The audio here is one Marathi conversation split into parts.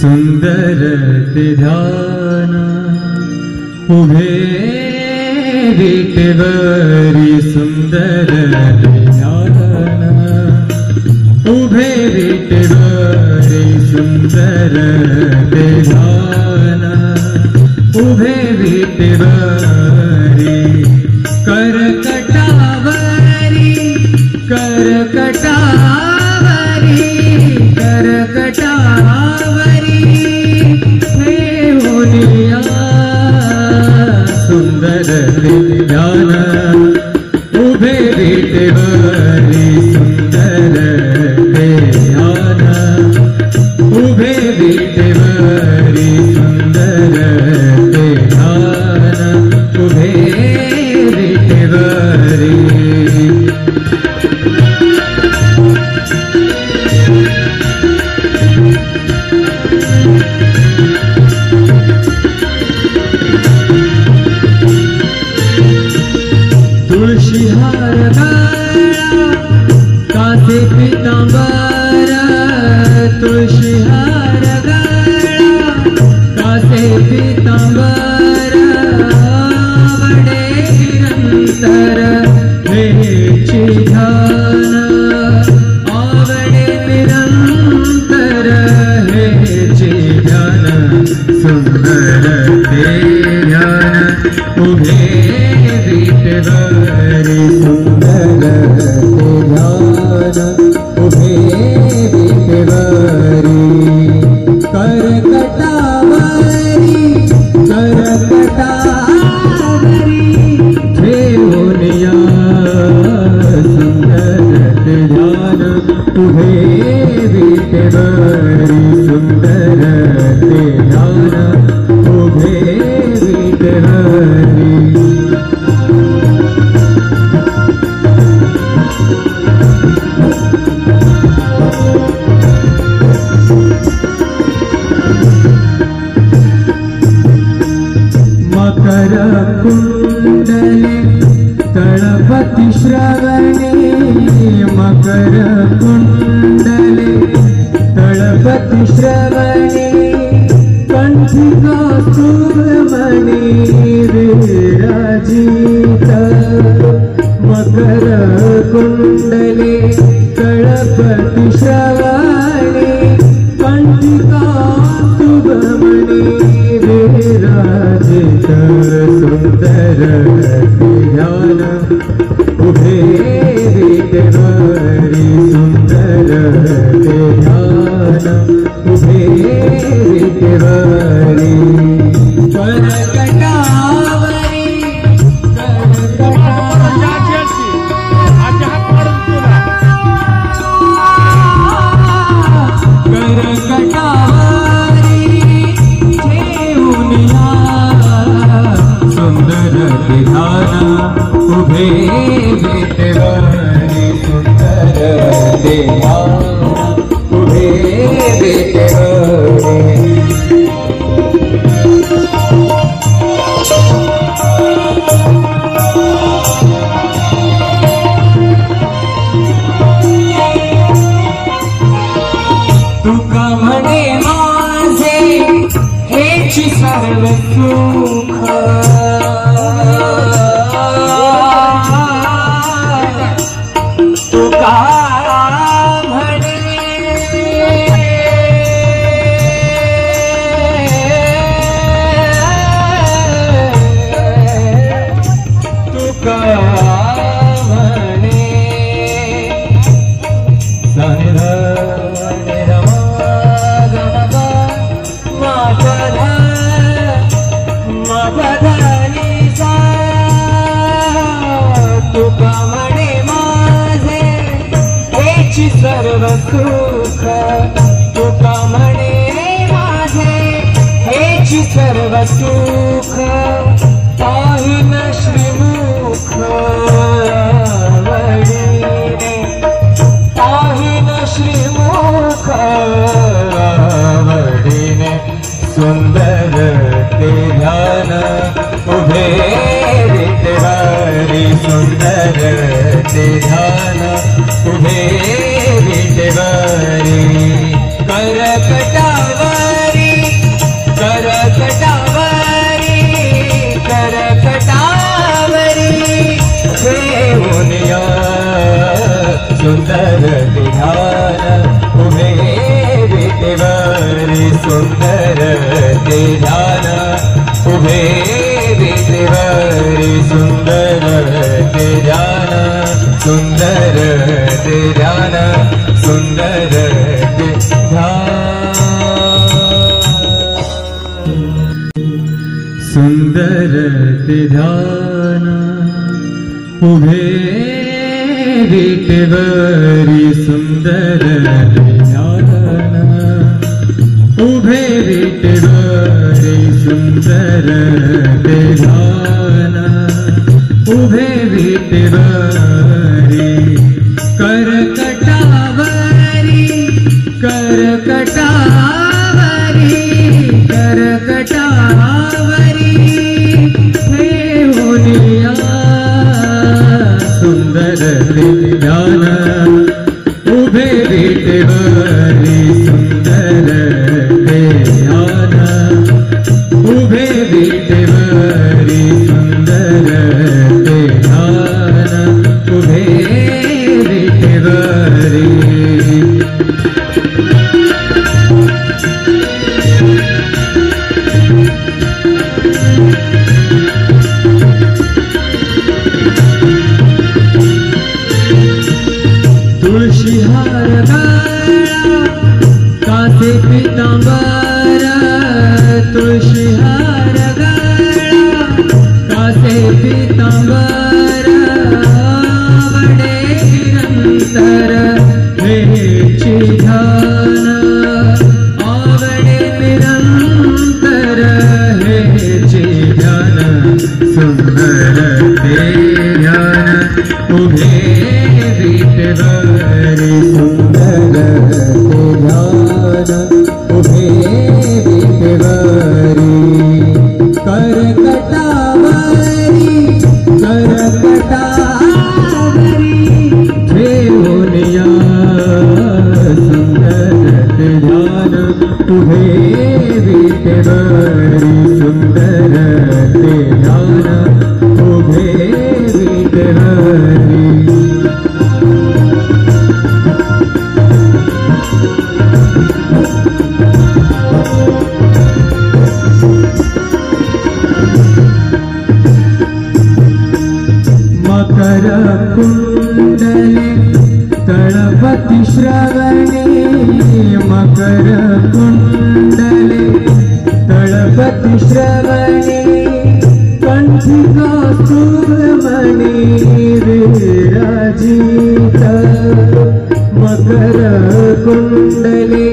सुंदर ते ध्यान उभे विटेवरी सुंदर ते ध्यान उभे विटेवरी सुंदर ते ध्यान उभे विटेवरी करकटावरी करकटावरी करकटावरी होनिया सुंदर ध्यान उभे विटेवरी सुंदर ध्यान उभे विटेवरी सुंदर ध्यान उभे विटेवरी तुळशी हार गळा कासे पितांबर तुळशी हार गळा कासे पितांबर आवडे निरंतर हेची ध्यान आवडे निरंतर हेची ध्यान सुंदर ते ध्यान उभे विटेवरी सुंदर ते ध्यान उभे विटेवरी करकटावरी करकटावरी ठेवूनिया सुंदर ते ध्यान उभे विटेवरी सुंदर ते ध्यान उभे विटेवरी मकर कुंडले तळपति श्रवणे मकर कुंडले तळपति श्रवणे कंठी कौस्तुभमणि विराजित मकर कुंडले तळपति श्रवणे कंठी कौस्तुभमणि विराजित सुंदर ध्यान उभे विटेवरी सुंदर ध्यान उभे विटेवरी करकटावरी करकटावरी ठेवूनिया सुंदर ध्यान उभे विटेवरी सुंदर ध्यान उभे विटेवरी तुका म्हणे माझे हेची सर्व सुख तुका म्हणे तुका म्हणे तुका म्हणे माझे हेची सर्व सुख तुका म्हणे माझे हेची सर्व सुख पाहिन श्रीमुख वडीने पाहिन श्रीमुख वडीने सुंदर ते ध्यान उभे विटेवरी सुंदर ते ध्यान उभे विटेवरी करकटावरी सुंदर ते ध्यान उभे विटेवरी सुंदर ते ध्यान उभे विटेवरी सुंदर ते ध्यान सुंदर ते ध्यान सुंदर ते ध्यान सुंदर ते ध्यान उभे विटेवरी सुंदर ते ध्यान उभे विटेवरी सुंदर ते ध्यान उभे विटेवरी करकटावरी करकटावरी करकटावरी हे होनिया सुंदर ते ध्यान उभे विटेवरी सुंदर ते ध्यान उभे विटेवरी सुंदर ते ध्यान उभे विटेवरी तुळशी हार गळा कासे पितांबर तुळशी हार गळा कासे पितांबर आवडे निरंतर हेची ध्यान आवडे निरंतर हेची ध्यान सुंदर ते ध्यान उभे विटेवरी सुंदर ते ध्यान उभे विटेवरी करकटावरी करकटावरी ठेवूनिया सुंदर ते ध्यान उभे विटेवरी सुंदर ते ध्यान उभे विटेवरी मकर कुंडले तळपति श्रवणे मकर कुंडले तळपति श्रवणे कंठी कौस्तुभमणि विराजित मकर कुंडले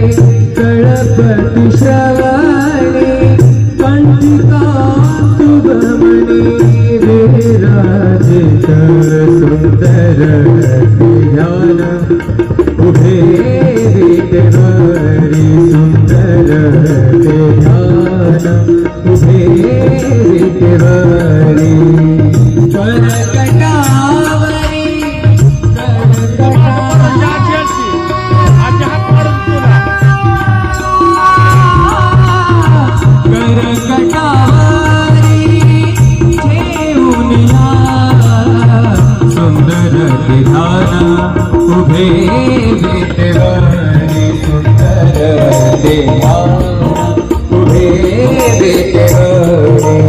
तळपति श्रवणे कंठी कौस्तुभमणि विराजित सुंदर ते ध्यान उभे विटेवरी सुंदर ते ध्यान उभे विटेवरी करकटावरी करकटावरी ठेवूनिया सुंदर ते ध्यान उभे विटेवरी सुंदर ते ध्यान उभे विटेवरी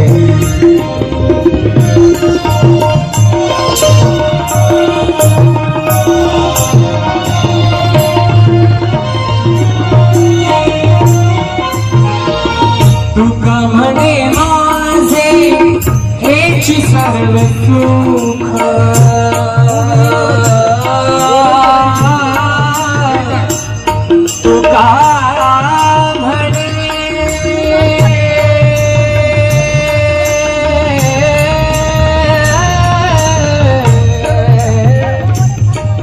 तुका म्हणे माझे हेची सर्व सुख तुका म्हणे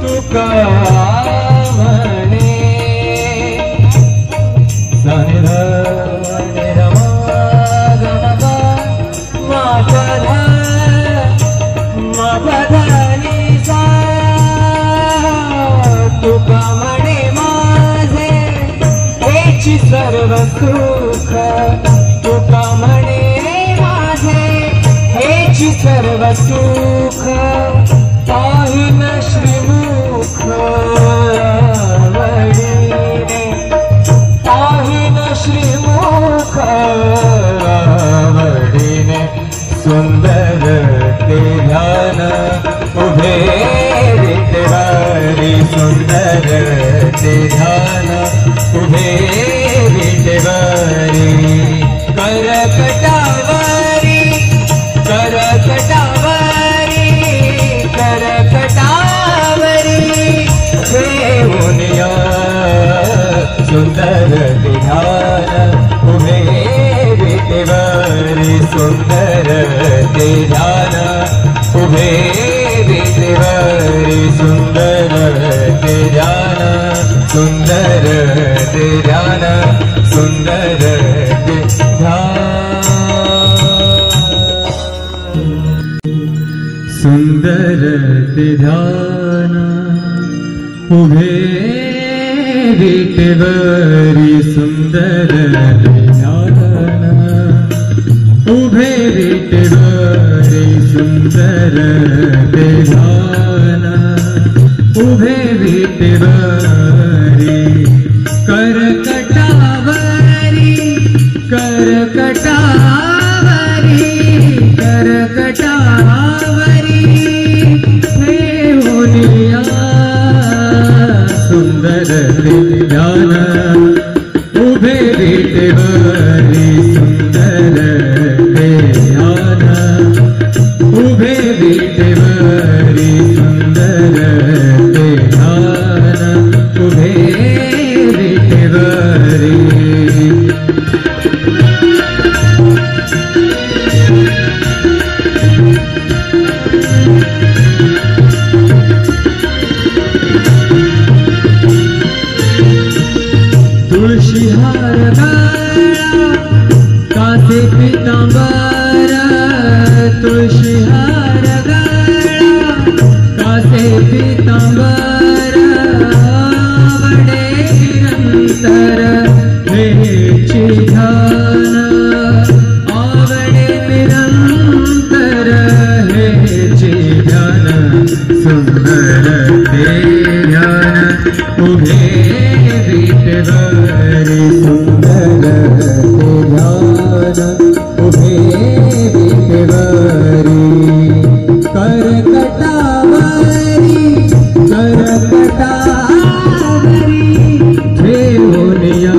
तुका म्हणे तुका म्हणे माझे हेची सर्व सुख तुका म्हणे माझे हेची सर्व सुख पाहिन श्रीमुख आवडीने पाहिन श्रीमुख आवडीने सुंदर ते ध्यान उभे विटेवारी सुंदर ते ध्यान उभे विटेवारी करकटावरी करकटावरी करकटावरी देवनिया सुंदर ते ध्यान उभे विटेवारी सुंदर ते ध्यान उभे विटेवारी सुंदर ते ध्यान सुंदर ते ध्यान सुंदर ते ध्यान सुंदर ते ध्यान उभे विटेवारी सुंदर ते ध्यान उभे विटेवारी सुंदर ते ध्यान उभे विटेवारी करकटावरी करकटावरी करकटावरी देवनिया सुंदर ते ध्यान उभे विटेवारी सुंदर ते ध्यान उभे विटेवारी सुंदर ते ध्यान उभे विटेवारी तुळशी हार गळा कासे पितांबर तुळशी हार गळा कासे पितांबर आवडे निरंतर हेची ध्यान आवडे निरंतर हेची ध्यान सुंदर ते ध्यान उभे विटेवारी सुंदर ते ध्यान उभे विटेवारी करकटावरी करकटावरी देवनिया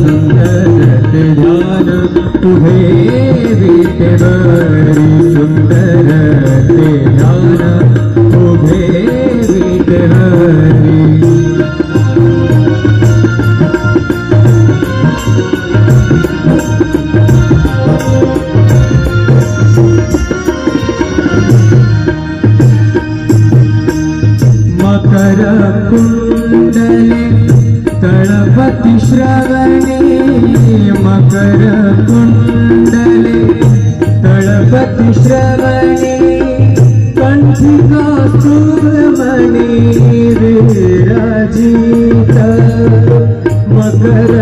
सुंदर ते ध्यान उभे विटेवारी सुंदर ते ध्यान उभे विटेवारी मकर कुंडले तळपति श्रवणे मकर कुंडले तळपति श्रवणे कंठी कौस्तुभमणि विराजित मकर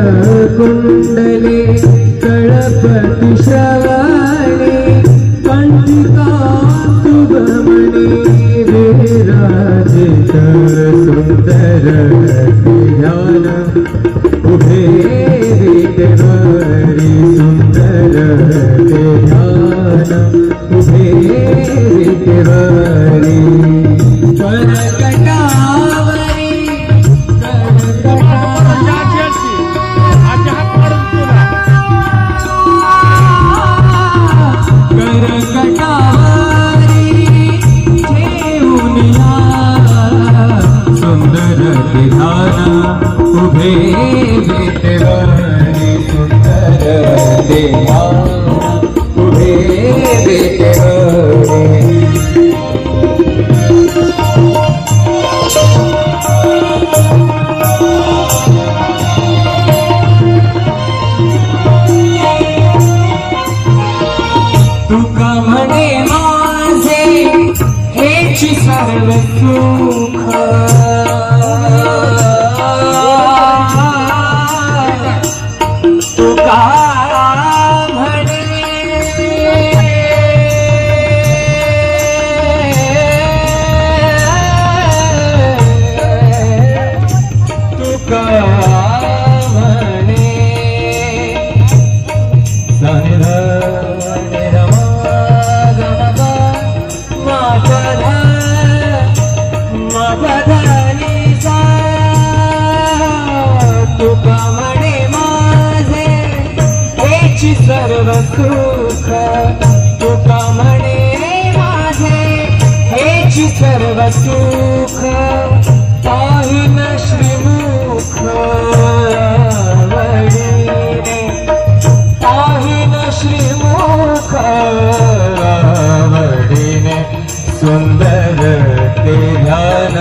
कुंडले तळपति श्रवणे कंठी कौस्तुभमणि विराजित सुंदर ध्यान उभे विटेवारी सुंदर ध्यान उभे विटेवारी करकटावरी करकटावरी देवनिया सुंदर ते ध्यान उभे विटेवारी सुंदर ते ध्यान उभे विटेवारी तुका म्हणे माझे हेची सर्व सुख तुका म्हणे सुख पाहिन श्रीमुख आवडीने पाहिन श्रीमुख आवडीने सुंदर ते ध्यान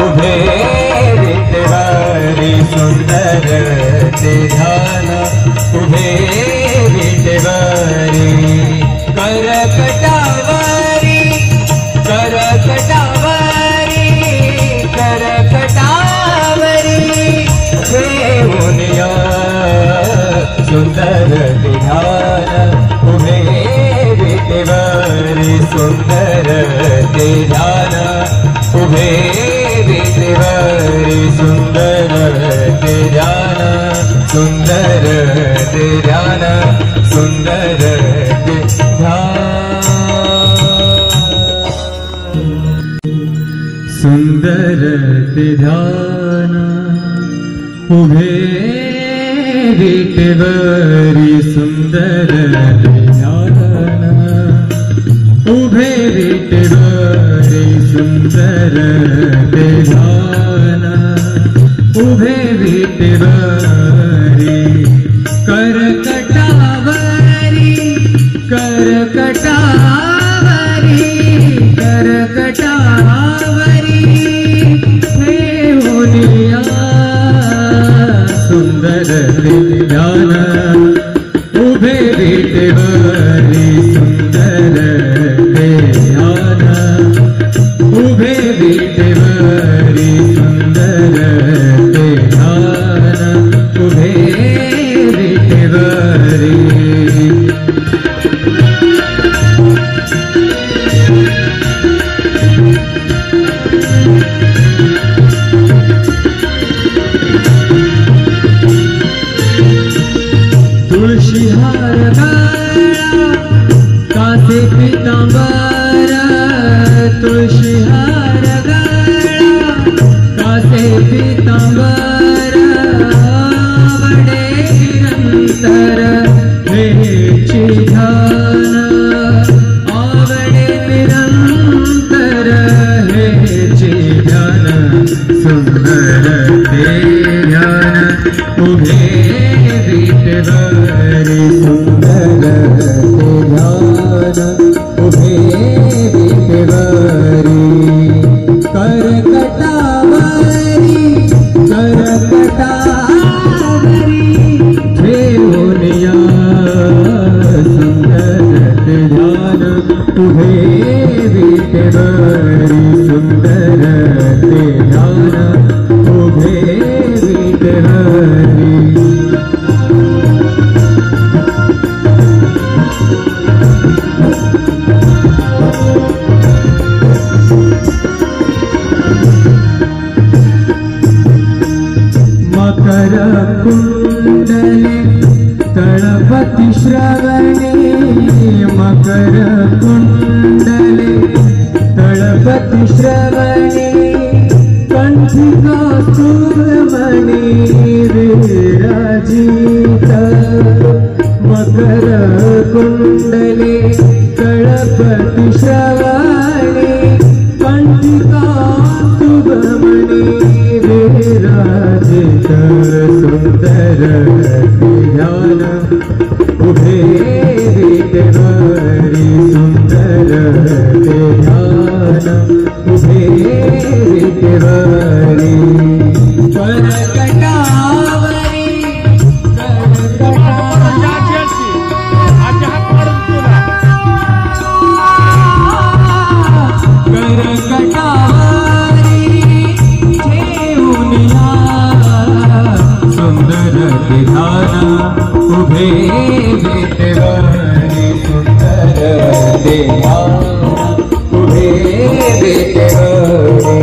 उभे विटेवारी सुंदर ते ध्यान उभे विटेवारी करकटावरी करकटावरी करकटावरी देवुनिया सुंदर ते ध्यान उभे विटेवारी सुंदर ते ध्यान उभे विटेवारी सुंदर ते ध्यान सुंदर ते ध्यान सुंदर ते ध्यान सुंदर ते ध्यान उभे विटेवारी सुंदर ते ध्यान उभे विटेवारी सुंदर ते ध्यान उभे विटेवारी करकटावरी करकटावरी करकटावरी देवुनिया सुंदर ते ध्यान उभे विटेवारी सुंदर ते ध्यान उभे विटेवारी सुंदर ते ध्यान उभे विटेवारी तुळशी हार गळा कासे पीतांबर तुळशी हार गळा कासे पीतांबर आवडे निरंतर हेची ध्यान आवडे निरंतर हेची ध्यान सुंदर ते ध्यान उभे विटेवारी सुंदर ते ध्यान उभे विटेवारी करकटावरी करकटावरी देवुनिया सुंदर ते ध्यान उभे विटेवारी सुंदर ते ध्यान उभे विटेवारी मकर कुंडले तळपति श्रवणे मकर कुंडले तळपति श्रवणे कंठी कौस्तुभमणि विराजित मकर कुंडले तळपति श्रवणे कंठी कौस्तुभमणि विराजित सुंदर ते ध्यान उभे विटेवारी सुंदर ते ध्यान उभे विटेवारी करकटावरी करकटावरी देवुनिया सुंदर ते ध्यान उभे विटेवारी सुंदर ते ध्यान उभे विटेवारी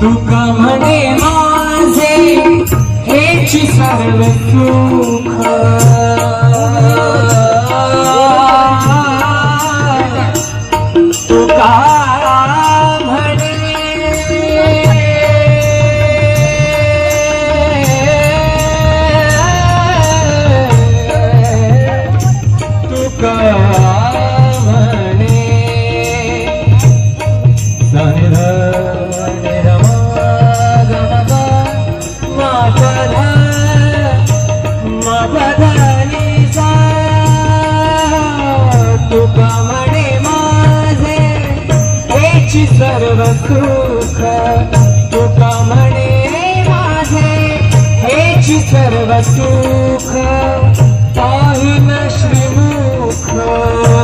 तुका म्हणे माझे हेची सर्व सुख तुका म्हणे तुका म्हणे सनिध तुका म्हणे माझे हेची सर्व सुख तुका म्हणे माझे हेची सर्व सुख पाहिन श्रीमुख